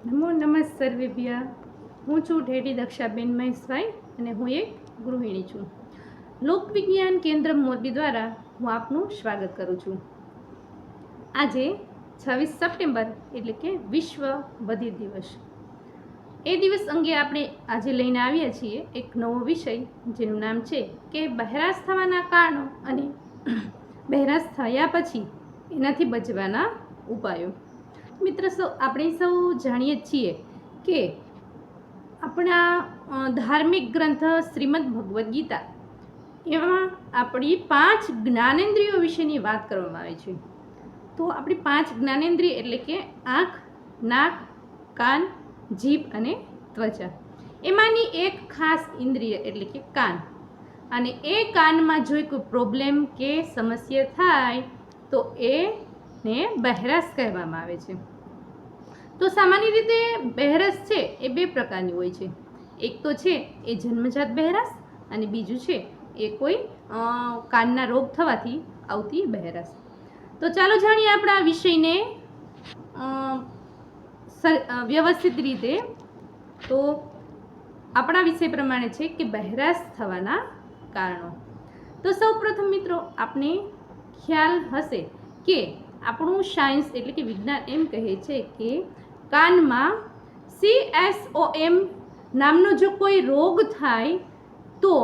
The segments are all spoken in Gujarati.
નમો નમઃ સર્વેભ્ય. હું છું ઢેડી દક્ષાબેન મહેશભાઈ અને હું એક ગૃહિણી છું. લોકવિજ્ઞાન કેન્દ્ર મોરબી દ્વારા હું આપનું સ્વાગત કરું છું. આજે 26 સપ્ટેમ્બર એટલે કે વિશ્વ બધિર દિવસ. એ દિવસ અંગે આપણે આજે લઈને આવ્યા છીએ એક નવો વિષય, જેનું નામ છે કે બહેરાશ થવાના કારણો અને બહેરાશ થયા પછી એનાથી બચવાના ઉપાયો. મિત્ર, આપણે સૌ જાણીએ છીએ કે આપણા ધાર્મિક ગ્રંથ શ્રીમદ ભગવદ્ ગીતા, એમાં આપણી 5 જ્ઞાનેન્દ્રિયો વિશેની વાત કરવામાં આવે છે. તો આપણી 5 જ્ઞાનેન્દ્રિય એટલે કે આંખ, નાક, કાન, જીભ અને ત્વચા. એમાંની એક ખાસ ઇન્દ્રિય એટલે કે કાન. અને એ કાનમાં જો કોઈ પ્રોબ્લેમ કે સમસ્યા થાય તો એને બહેરાશ કહેવામાં આવે છે. તો સામાન્ય રીતે બહેરાશ છે એ 2 પ્રકારની હોય છે. એક તો છે એ જન્મજાત બહેરાશ અને બીજું છે એ કોઈ કાનના રોગ થવાથી આવતી બહેરાશ. તો ચાલો જાણીએ આપણા વિષયને વ્યવસ્થિત રીતે. તો આપણા વિષય પ્રમાણે છે કે બહેરાશ થવાના કારણો. તો સૌપ્રથમ મિત્રો, આપણે ખ્યાલ હશે કે આપણું સાયન્સ એટલે કે વિજ્ઞાન એમ કહે છે કે કાનમાં CSOM નામનો જો કોઈ રોગ થાય તો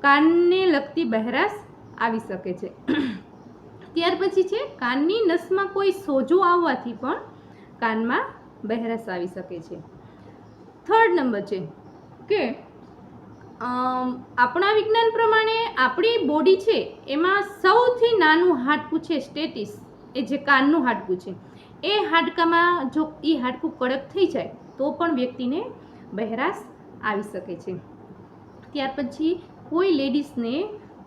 કાનને લગતી બહેરાશ આવી શકે છે. ત્યાર પછી છે કાનની નસમાં કોઈ સોજો આવવાથી પણ કાનમાં બહેરાશ આવી શકે છે. થર્ડ નંબર છે કે આપણા વિજ્ઞાન પ્રમાણે આપણી બોડી છે એમાં સૌથી નાનું હાડકું છે સ્ટેટિસ, એ જે કાનનું હાડકું છે. એ હાડકામાં જો એ હાડકું કડક થઈ જાય તો પણ વ્યક્તિને બહેરાશ આવી શકે છે. ત્યાર પછી કોઈ લેડીઝને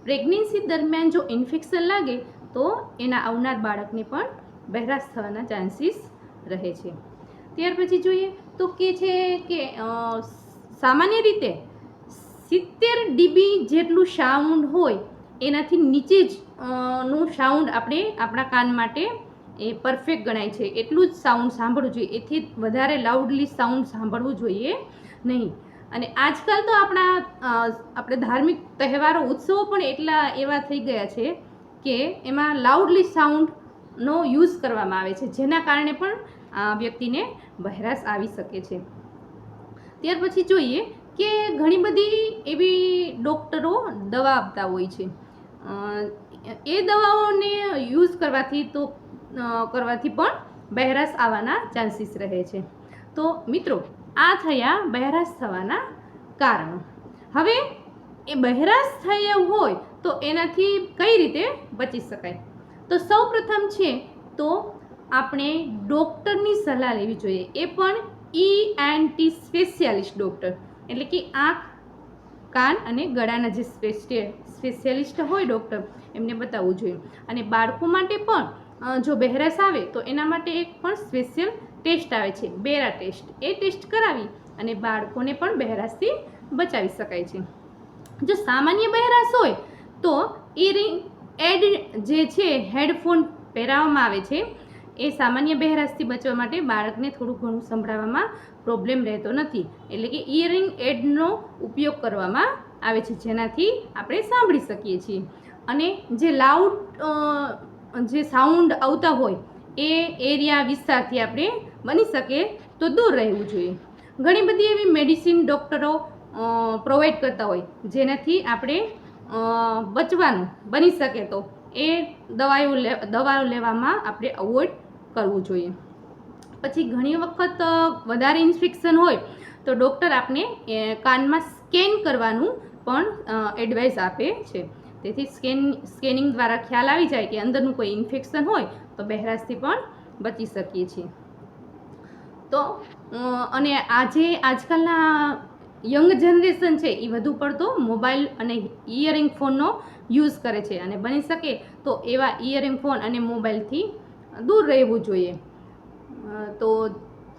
પ્રેગ્નન્સી દરમિયાન જો ઇન્ફેક્શન લાગે તો એના આવનાર બાળકને પણ બહેરાશ થવાના ચાન્સીસ રહે છે. ત્યાર પછી જોઈએ તો કે છે કે સામાન્ય રીતે 70 dB જેટલું સાઉન્ડ હોય એનાથી નીચે જ નું સાઉન્ડ આપણે આપણા કાન માટે એ પરફેક્ટ ગણાય છે. એટલું જ સાઉન્ડ સાંભળવું જોઈએ, એથી વધારે લાઉડલી સાઉન્ડ સાંભળવું જોઈએ નહીં. અને આજકાલ તો આપણે ધાર્મિક તહેવારો, ઉત્સવો પણ એટલા એવા થઈ ગયા છે કે એમાં લાઉડલી સાઉન્ડનો યુઝ કરવામાં આવે છે, જેના કારણે પણ વ્યક્તિને બહેરાશ આવી શકે છે. ત્યાર પછી જોઈએ કે ઘણી બધી એવી ડૉક્ટરો દવા આપતા હોય છે. એ દવાઓને યુઝ કરવાથી પણ બહેરાશ આવવાના ચાન્સીસ રહે છે. તો મિત્રો, આ થયા બહેરાશ થવાના કારણો. હવે એ બહેરાશ થયા હોય તો એનાથી કઈ રીતે બચી શકાય? તો સૌપ્રથમ છે તો આપણે ડૉક્ટરની સલાહ લેવી જોઈએ. એ પણ ENT સ્પેશિયાલિસ્ટ ડૉક્ટર, એટલે કે આંખ, કાન અને ગળાના જે સ્પેશિયાલિસ્ટ હોય ડૉક્ટર, એમને બતાવવું જોઈએ. અને બાળકો માટે પણ જો બહેરાશ આવે તો એના માટે એક પણ સ્પેશિયલ ટેસ્ટ આવે છે, બેરા ટેસ્ટ. એ ટેસ્ટ કરાવી અને બાળકોને પણ બહેરાશથી બચાવી શકાય છે. જો સામાન્ય બહેરાશ હોય તો ઇયરિંગ એડ જે છે હેડફોન પહેરાવવામાં આવે છે. એ સામાન્ય બહેરાશથી બચવા માટે બાળકને થોડું ઘણું સંભળાવવામાં પ્રોબ્લેમ રહેતો નથી. એટલે કે ઇયરિંગ એડનો ઉપયોગ કરવામાં આવે છે, જેનાથી આપણે સાંભળી શકીએ છીએ. અને જે લાઉડ જે સાઉન્ડ આવતા હોય એ એરિયા વિસ્તારથી આપણે બની શકે તો દૂર રહેવું જોઈએ. ઘણી બધી એવી મેડિસિન ડૉક્ટરો પ્રોવાઈડ કરતા હોય જેનાથી આપણે બચવાનું બની શકે તો એ દવાઓ લેવામાં આપણે અવોઇડ કરવું જોઈએ. પછી ઘણી વખત વધારે ઇન્ફેક્શન હોય તો ડૉક્ટર આપણે કાનમાં સ્કેન કરવાનું પણ એડવાઇસ આપે છે. તેથી સ્કેનિંગ દ્વારા ખ્યાલ આવી જાય કે અંદરનું કોઈ ઇન્ફેક્શન હોય તો બહેરાશથી પણ બચી શકીએ છીએ. તો અને આજકાલના યંગ જનરેશન છે એ વધુ પડતો મોબાઈલ અને ઇયરિંગ ફોનનો યુઝ કરે છે, અને બની શકે તો એવા ઇયરિંગ ફોન અને મોબાઈલથી દૂર રહેવું જોઈએ. તો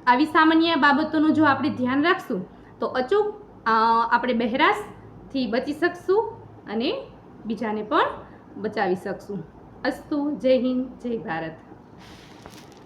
આવી સામાન્ય બાબતોનું જો આપણે ધ્યાન રાખશું તો અચૂક આપણે બહેરાશથી બચી શકશું અને બીજાને પણ બચાવી શકશું. અસ્તુ. જય હિન્દ, જય ભારત.